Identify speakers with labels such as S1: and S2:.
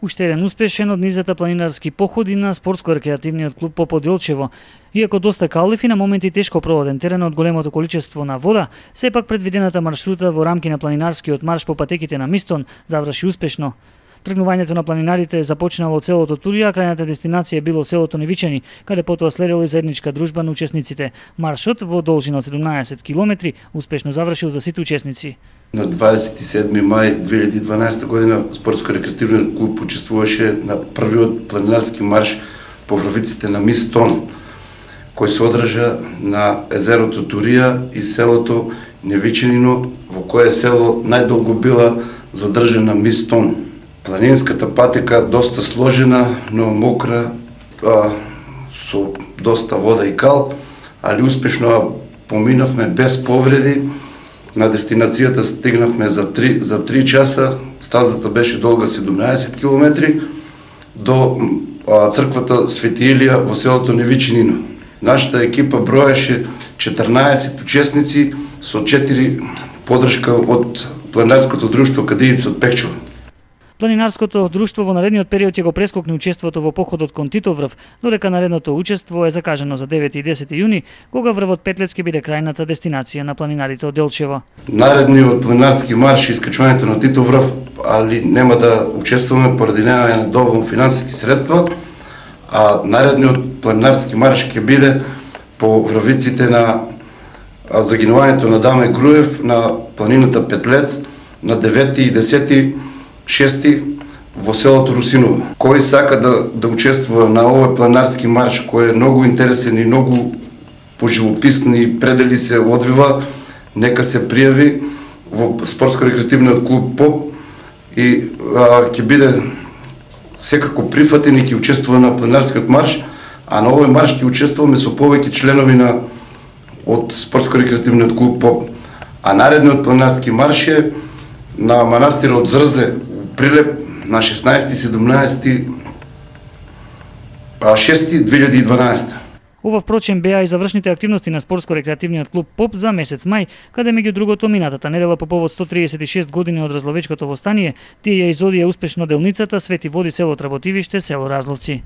S1: Уште еден успешен од низата планинарски походи на спортско-рекреативниот клуб Попот Делчево. Иако доста калив и на моменти тешко проводен терен од големото количество на вода, сепак предвидената маршрута во рамки на планинарскиот марш по патеките на Мистон заврши успешно. Тргнувањето на планинарите започнало од селото Турија, а крајната дестинација било селото Невичани, каде потоа следела и заедничка дружба на учесниците. Маршот во должина 17 километри успешно завршил за сите учесници.
S2: На 27 мај 2012 година спортско-рекреативниот клуб учествуваше на првиот планинарски марш по врвиците на Мистон, кој се одржа на езерото Турија и селото Невичанино, во кое село најдолго била задржана Мистон. Планинската патека доста сложена, но мокра, со доста вода и кал, али успешно поминавме без повреди. На дестинацијата стигнавме за 3 часа, стазата беше долга 17 километри, до црквата Свети Илија во селото Невичанино. Нашата екипа броеше 14 учесници со 4 подршка од планинарското друштво Кадијица од Пекчево.
S1: Планинарското друштво во наредниот период ќе го прескокне учеството во походот кон Титоврв, додека наредното учество е закажано за 9 и 10 јуни, кога врвот Петлец ќе биде крајната дестинација на планинарите од Делчево.
S2: Наредниот планинарски марш и искачувањето на Титоврв, али нема да учествуваме поради немање на доволно финансиски средства, а наредниот планинарски марш ќе биде по врвиците на загинувањето на Даме Груев на планината Петлец на 9 и 10 6 во селото Русиново. Кој сака да учествува на овој планинарски марш, кој е многу интересен и многу поживописни предели се одвива, нека се пријави во спортско-рекреативниот клуб ПОП и ќе биде секако прифатен и ќе учествува на планинарскиот марш, а на овој марш ќе учествуваме со повеќе членови од спортско-рекреативниот клуб ПОП. А наредниот планинарски марш е на манастирот Зрзе, Прилеп на 16-17 6 2012.
S1: Ова впрочем беа и завршните активности на спортско-рекреативниот клуб ПОП за месец мај, каде меѓу другото минатата недела по повод 136 години од Разловечкото востание, тие ја изодија успешно делницата Свети Води село Тработивиште, село Разловци.